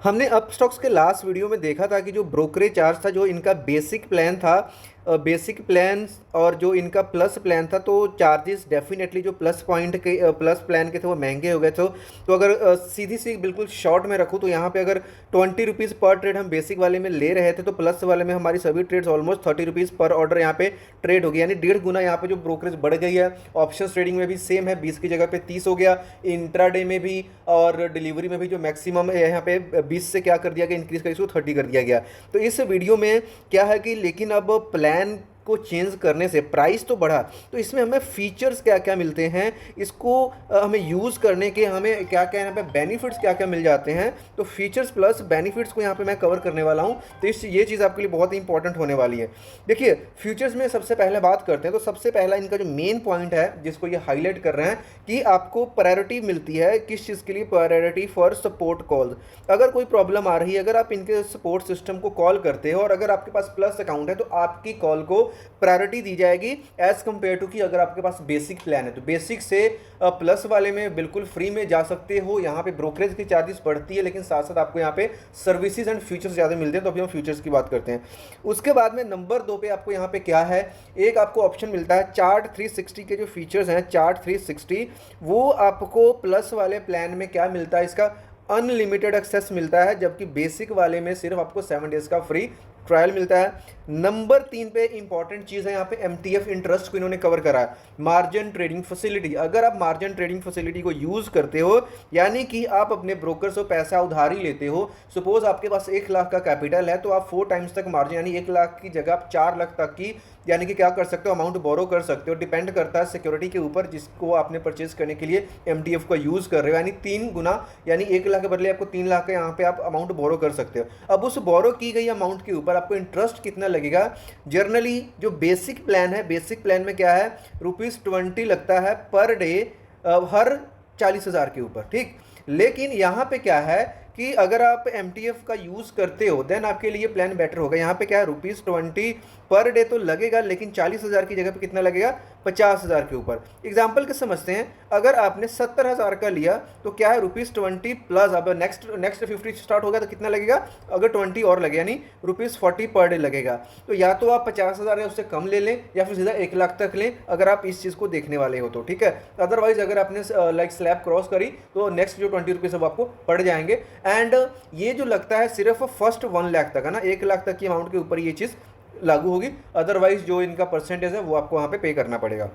हमने अपस्टॉक्स के last video में देखा था कि जो ब्रोकरेज चार्ज था, जो इनका बेसिक प्लान था, बेसिक प्लान और जो इनका प्लस प्लान था, तो चार्जेस डेफिनेटली जो प्लस पॉइंट के प्लस प्लान के थे वो महंगे हो गए थे। तो अगर सीधी सी बिल्कुल शॉर्ट में रखूँ तो यहाँ पे अगर 20 रुपीज़ पर ट्रेड हम बेसिक वाले में ले रहे थे, तो प्लस वाले में हमारी सभी ट्रेड्स ऑलमोस्ट 30 रुपीज़ पर ऑर्डर यहाँ पे ट्रेड हो गया, यानी 1.5 गुना यहाँ पे जो ब्रोकरेज बढ़ गई है। ऑप्शन ट्रेडिंग में भी सेम है, 20 की जगह पे 30 हो गया, इंट्राडे में भी और डिलीवरी में भी जो मैक्सिमम है यहाँ पे 20 से क्या कर दिया गया, इंक्रीज कर इसको 30 कर दिया गया। तो इस वीडियो में क्या है कि लेकिन अब प्लान को चेंज करने से प्राइस तो बढ़ा, तो इसमें हमें फीचर्स क्या क्या मिलते हैं, इसको हमें यूज़ करने के हमें क्या क्या यहाँ पे बेनिफिट्स क्या क्या मिल जाते हैं। तो फीचर्स प्लस बेनिफिट्स को यहाँ पे मैं कवर करने वाला हूँ, तो ये चीज़ आपके लिए बहुत ही इंपॉर्टेंट होने वाली है। देखिए फ्यूचर्स में सबसे पहले बात करते हैं, तो सबसे पहला इनका जो मेन पॉइंट है जिसको ये हाईलाइट कर रहे हैं कि आपको प्रायोरिटी मिलती है। किस चीज़ के लिए? Priority for support call. अगर कोई प्रॉब्लम आ रही है, अगर आप इनके सपोर्ट सिस्टम को कॉल करते हो और अगर आपके पास प्लस अकाउंट है, तो आपकी कॉल को प्रायोरिटी दी जाएगी एज कंपेयर टू कि अगर आपके पास बेसिक प्लान है। तो बेसिक से प्लस वाले में बिल्कुल फ्री में जा सकते हो। यहाँ पे ब्रोकरेज की चार्जेस बढ़ती है, लेकिन साथ साथ आपको यहाँ पे सर्विसेज एंड फीचर्स ज़्यादा मिलते हैं। तो अभी हम फीचर्स की बात करते हैं। उसके बाद में नंबर 2 पे आपको यहाँ पे क्या है, एक आपको ऑप्शन मिलता है चार्ट 360 के जो फीचर्स हैं, चार्ट 360 वो आपको प्लस वाले प्लान में क्या मिलता है, इसका अनलिमिटेड एक्सेस मिलता है, जबकि बेसिक वाले में सिर्फ आपको 7 डेज का फ्री ट्रायल मिलता है। नंबर 3 पे इंपॉर्टेंट चीज़ है यहाँ पे एमटीएफ इंटरेस्ट को इन्होंने कवर करा है, मार्जिन ट्रेडिंग फैसिलिटी। अगर आप मार्जिन ट्रेडिंग फैसिलिटी को यूज़ करते हो, यानी कि आप अपने ब्रोकर से पैसा उधारी लेते हो, सपोज आपके पास 1 लाख का कैपिटल है, तो आप 4 टाइम्स तक मार्जिन, यानी 1 लाख की जगह आप 4 लाख तक की यानी कि क्या कर सकते हो, अमाउंट बोरो कर सकते हो। डिपेंड करता है सिक्योरिटी के ऊपर जिसको आपने परचेज करने के लिए एमटीएफ का यूज़ कर रहे हो, यानी 3 गुना, यानी 1 लाख के बदले आपको 3 लाख का यहाँ पे आप अमाउंट बोरो कर सकते हो। अब उस बोरो की गई अमाउंट के ऊपर आपको इंटरेस्ट कितना लगेगा? जनरली जो बेसिक प्लान है, बेसिक प्लान में क्या है, ₹20 लगता है पर डे हर 40,000 के ऊपर, ठीक। लेकिन यहाँ पे क्या है कि अगर आप एमटीएफ का यूज़ करते हो देन आपके लिए प्लान बेटर होगा। यहाँ पे क्या है, ₹20 पर डे तो लगेगा, लेकिन 40,000 की जगह पे कितना लगेगा, 50,000 के ऊपर। एग्जाम्पल के समझते हैं, अगर आपने 70,000 का लिया तो क्या है, ₹20 प्लस अब नेक्स्ट 50 स्टार्ट होगा तो कितना लगेगा, अगर 20 और लगे यानी ₹40 पर डे लगेगा। तो या तो आप 50,000 या उससे कम ले लें, या फिर सीधा 1 लाख तक लें, अगर आप इस चीज़ को देखने वाले हो तो, ठीक है। अदरवाइज अगर आपने लाइक स्लैब क्रॉस करी तो नेक्स्ट जो 20 रुपये सब आपको पड़ जाएंगे। एंड ये जो लगता है सिर्फ फर्स्ट 1 लाख तक है ना, 1 लाख तक की अमाउंट के ऊपर ये चीज़ लागू होगी। अदरवाइज जो इनका परसेंटेज है वो आपको वहाँ पे करना पड़ेगा।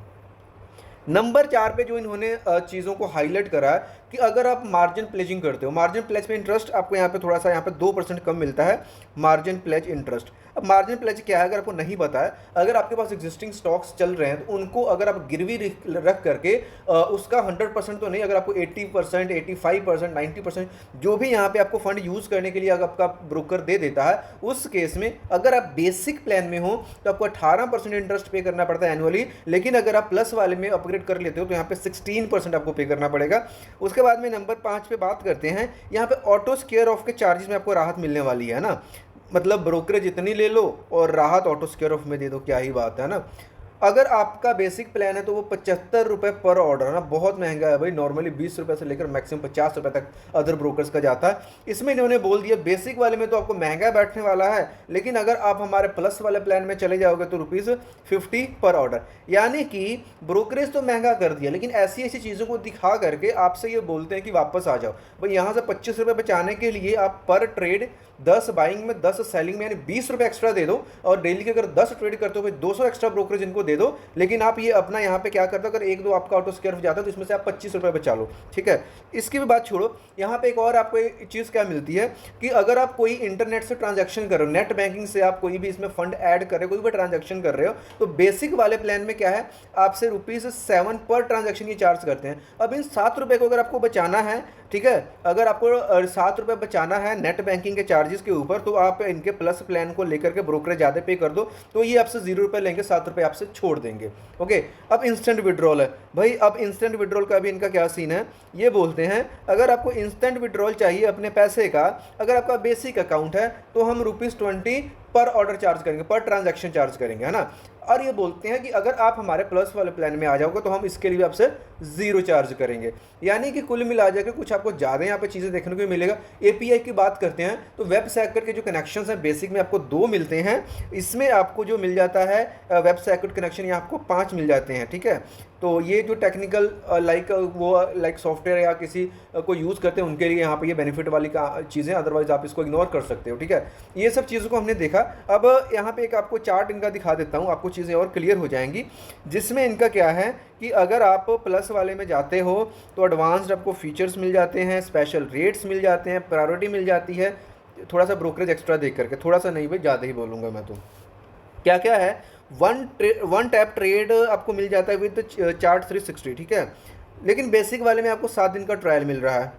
नंबर 4 पे जो इन्होंने चीज़ों को हाईलाइट करा है कि अगर आप मार्जिन प्लेजिंग करते हो, मार्जिन प्लेज पे इंटरेस्ट आपको यहाँ पे थोड़ा सा यहाँ पे 2% कम मिलता है, मार्जिन प्लेज इंटरेस्ट। अब मार्जिन प्लेज क्या है, अगर आपको नहीं पता है, अगर आपके पास एग्जिस्टिंग स्टॉक्स चल रहे हैं तो उनको अगर आप गिरवी रख करके उसका 100% तो नहीं, अगर आपको 80%, 85%, 90% जो भी यहाँ पे आपको फंड यूज़ करने के लिए अगर आपका ब्रोकर दे देता है, उस केस में अगर आप बेसिक प्लान में हो तो आपको 18% इंटरेस्ट पे करना पड़ता है एनुअली। लेकिन अगर आप प्लस वाले में अपग्रेड कर लेते हो तो यहाँ पे 16% आपको पे करना पड़ेगा। उसके बाद में नंबर 5 पे बात करते हैं, यहाँ पे ऑटो स्क्वेयर ऑफ के चार्जेस में आपको राहत मिलने वाली है ना, मतलब ब्रोकरेज इतनी ले लो और राहत ऑटो स्क्वेयर ऑफ में दे दो, क्या ही बात है ना। अगर आपका बेसिक प्लान है तो वो 75 रुपये पर ऑर्डर ना, बहुत महंगा है भाई। नॉर्मली 20 रुपये से लेकर मैक्सिमम 50 रुपये तक अदर ब्रोकर्स का जाता है। इसमें इन्होंने बोल दिया बेसिक वाले में तो आपको महंगा बैठने वाला है, लेकिन अगर आप हमारे प्लस वाले प्लान में चले जाओगे तो ₹50 पर ऑर्डर, यानी कि ब्रोकरेज तो महंगा कर दिया, लेकिन ऐसी ऐसी चीज़ों को दिखा करके आपसे ये बोलते हैं कि वापस आ जाओ भाई। यहाँ से 25 रुपये बचाने के लिए आप पर ट्रेड 10 बाइंग में 10 सेलिंग में यानी 20 रुपये एक्स्ट्रा दे दो, और डेली के अगर 10 ट्रेड करते हो भाई 200 एक्स्ट्रा ब्रोकरेज इनको दे दो। लेकिन आप ये अपना यहाँ पे क्या करते हो, अगर 1-2 आपका ऑटो स्क्वायर हो जाता है तो इसमें से आप 25 रुपये बचा लो, ठीक है। इसकी भी बात छोड़ो, यहाँ पे एक और आपको एक चीज़ क्या मिलती है कि अगर आप कोई इंटरनेट से ट्रांजैक्शन कर रहे हो, नेट बैंकिंग से आप कोई भी इसमें फंड ऐड कर रहे हो, कोई भी ट्रांजैक्शन कर रहे हो, तो बेसिक वाले प्लान में क्या है, आपसे ₹7 पर ट्रांजैक्शन ये चार्ज करते हैं। अब इन 7 रुपये को अगर आपको बचाना है, ठीक है, अगर आपको 7 रुपये बचाना है नेट बैंकिंग के चार्जेस के ऊपर, तो आप इनके प्लस प्लान को लेकर के ब्रोकरेज ज़्यादा पे कर दो, तो ये आपसे 0 रुपये लेंगे, 7 रुपये आपसे छोड़ देंगे। ओके, अब इंस्टेंट विड्रॉल है भाई। अब इंस्टेंट विड्रॉल का भी इनका क्या सीन है, ये बोलते हैं अगर आपको इंस्टेंट विड्रॉल चाहिए अपने पैसे का, अगर आपका बेसिक अकाउंट है तो हम ₹20 पर ऑर्डर चार्ज करेंगे, पर ट्रांजैक्शन चार्ज करेंगे, है ना। और ये बोलते हैं कि अगर आप हमारे प्लस वाले प्लान में आ जाओगे तो हम इसके लिए आपसे ज़ीरो चार्ज करेंगे। यानी कि कुल मिला जाकर कुछ आपको ज़्यादा यहाँ पे चीज़ें देखने को मिलेगा। एपीआई की बात करते हैं तो वेब सेक्टर के जो कनेक्शंस हैं बेसिक में आपको 2 मिलते हैं, इसमें आपको जो मिल जाता है वेब सेक्टर कनेक्शन यहाँ आपको 5 मिल जाते हैं, ठीक है। तो ये जो टेक्निकल लाइक सॉफ्टवेयर या किसी को यूज़ करते हैं उनके लिए यहाँ पे ये बेनिफिट वाली चीज़ें, अदरवाइज आप इसको इग्नोर कर सकते हो, ठीक है। ये सब चीज़ों को हमने देखा। अब यहाँ पे एक आपको चार्ट इनका दिखा देता हूँ, आपको चीज़ें और क्लियर हो जाएंगी, जिसमें इनका क्या है कि अगर आप प्लस वाले में जाते हो तो एडवांस्ड आपको फीचर्स मिल जाते हैं, स्पेशल रेट्स मिल जाते हैं, प्रायोरिटी मिल जाती है, थोड़ा सा ब्रोकरेज एक्स्ट्रा देख करके, थोड़ा सा नहीं भाई ज़्यादा ही बोलूँगा मैं तो। क्या क्या है, वन टैप ट्रेड आपको मिल जाता है विद चार्ट 360, ठीक है। लेकिन बेसिक वाले में आपको 7 दिन का ट्रायल मिल रहा है,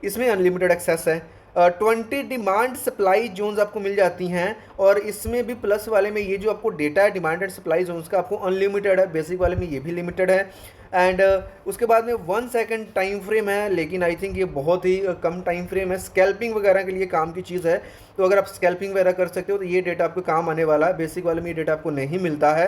इसमें अनलिमिटेड एक्सेस है। 20 डिमांड सप्लाई जोन्स आपको मिल जाती हैं, और इसमें भी प्लस वाले में ये जो आपको डेटा है डिमांड एंड सप्लाई जोन्स का आपको अनलिमिटेड है, बेसिक वाले में ये भी लिमिटेड है। एंड उसके बाद में 1 सेकंड टाइम फ्रेम है, लेकिन आई थिंक ये बहुत ही कम टाइम फ्रेम है, स्कैल्पिंग वगैरह के लिए काम की चीज़ है। तो अगर आप स्कैल्पिंग वगैरह कर सकते हो तो ये डेटा आपको काम आने वाला है, बेसिक वाले में ये डेटा आपको नहीं मिलता है।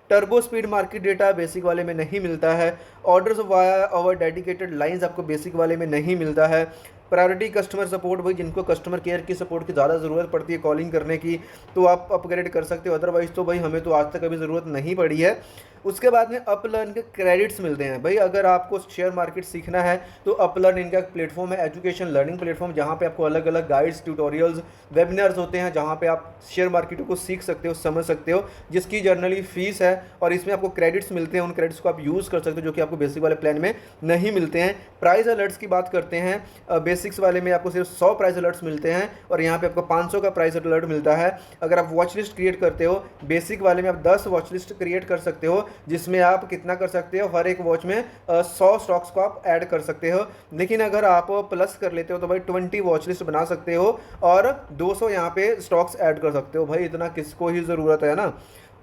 Turbo speed market data basic वाले में नहीं मिलता है। Orders via over dedicated lines आपको बेसिक वाले में नहीं मिलता है। प्रायोरिटी कस्टमर सपोर्ट, भाई जिनको कस्टमर केयर की सपोर्ट की ज़्यादा ज़रूरत पड़ती है कॉलिंग करने की, तो आप अपग्रेड कर सकते हो, अदरवाइज़ तो भाई हमें तो आज तक कभी ज़रूरत नहीं पड़ी है। उसके बाद में अपलर्न के क्रेडिट्स मिलते हैं। भाई अगर आपको शेयर मार्केट सीखना है तो अपलर्न इनका प्लेटफॉर्म है, एजुकेशन लर्निंग प्लेटफॉर्म, जहाँ पे आपको अलग अलग गाइड्स, ट्यूटोरियल्स, वेबिनार्स होते हैं, जहाँ पे आप शेयर मार्केट को सीख सकते हो, समझ सकते हो, जिसकी जर्नली फीस है, और इसमें आपको क्रेडिट्स मिलते हैं। उन क्रेडिट्स को आप यूज़ कर सकते हो जो कि आपको बेसिक वाले प्लान में नहीं मिलते हैं। प्राइस अलर्ट्स की बात करते हैं, बेसिक्स वाले में आपको सिर्फ 100 प्राइस अलर्ट्स मिलते हैं, और यहाँ पे आपको 500 का प्राइस अलर्ट मिलता है। अगर आप वॉच लिस्ट क्रिएट करते हो, बेसिक वाले में आप 10 वॉच लिस्ट क्रिएट कर सकते हो, जिसमें आप कितना कर सकते हो, हर एक वॉच में 100 स्टॉक्स को आप ऐड कर सकते हो। लेकिन अगर आप प्लस कर लेते हो तो भाई 20 वॉच लिस्ट बना सकते हो और 200 यहाँ पे स्टॉक्स ऐड कर सकते हो। भाई इतना किसको ही ज़रूरत है ना।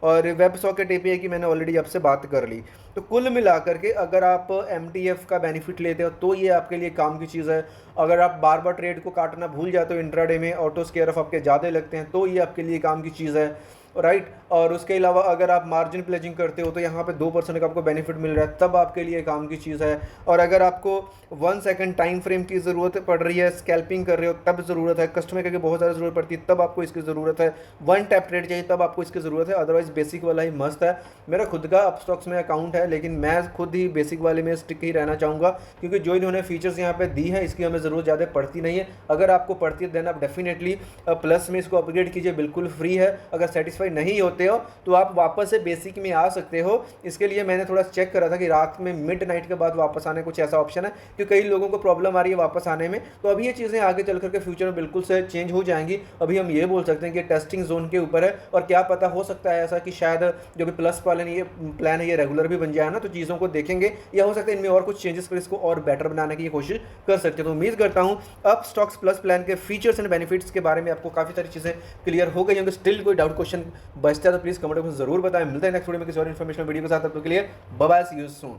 और वेब सॉकेट एपीआई की मैंने ऑलरेडी आपसे बात कर ली। तो कुल मिलाकर के अगर आप एमटीएफ का बेनिफिट लेते हो तो ये आपके लिए काम की चीज़ है। अगर आप बार बार ट्रेड को काटना भूल जाते हो, इंट्राडे में ऑटो स्केयर ऑफ आपके ज़्यादा लगते हैं, तो ये आपके लिए काम की चीज़ है, राइट। और उसके अलावा अगर आप मार्जिन प्लेजिंग करते हो तो यहाँ पे 2% का आपको बेनिफिट मिल रहा है, तब आपके लिए काम की चीज़ है। और अगर आपको 1 सेकंड टाइम फ्रेम की ज़रूरत पड़ रही है, स्कैल्पिंग कर रहे हो, तब ज़रूरत है, कस्टमर केयर की बहुत ज़्यादा ज़रूरत पड़ती है, तब आपको इसकी ज़रूरत है, 1 टैप ट्रेड चाहिए तब आपको इसकी ज़रूरत है, अदरवाइज बेसिक वाला ही मस्त है। मेरा खुद का अपस्टॉक्स में अकाउंट है, लेकिन मैं खुद ही बेसिक वाले में स्टिक ही रहना चाहूँगा, क्योंकि जो इन्होंने फीचर्स यहाँ पे दी है इसकी हमें ज़रूरत ज़्यादा पड़ती नहीं है। अगर आपको पड़ती है देन आप डेफिनेटली प्लस में इसको अपग्रेड कीजिए, बिल्कुल फ्री है। अगर सेटिस्फाई नहीं होते हो तो आप वापस से बेसिक में आ सकते हो। इसके लिए मैंने थोड़ा चेक करा था कि रात में मिडनाइट के बाद वापस आने कुछ ऐसा ऑप्शन है, क्योंकि कई लोगों को प्रॉब्लम आ रही है वापस आने में। तो अभी ये चीज़ें आगे चल करके फ्यूचर में बिल्कुल से चेंज हो जाएंगी। अभी हम ये बोल सकते हैं कि टेस्टिंग जोन के ऊपर है, और क्या पता हो सकता है ऐसा कि शायद जो भी प्लस प्लान है ये रेगुलर भी बन जाए ना, तो चीज़ों को देखेंगे, या हो सकता है इनमें और कुछ चेंजेस कर इसको और बेटर बनाने की कोशिश कर सकते हैं। तो उम्मीद करता हूँ अब स्टॉक्स प्लस प्लान के फीचर्स एंड बेनिफिट्स के बारे में आपको काफ़ी सारी चीज़ें क्लियर हो गई होंगी। स्टिल कोई डाउट क्वेश्चन बचता है तो प्लीज़ कमेंट में जरूर बताएं। मिलते हैं नेक्स्ट वीडियो में किसी और इन्फॉर्मेशन वीडियो के साथ, तब तक के लिए bye bye, see you soon.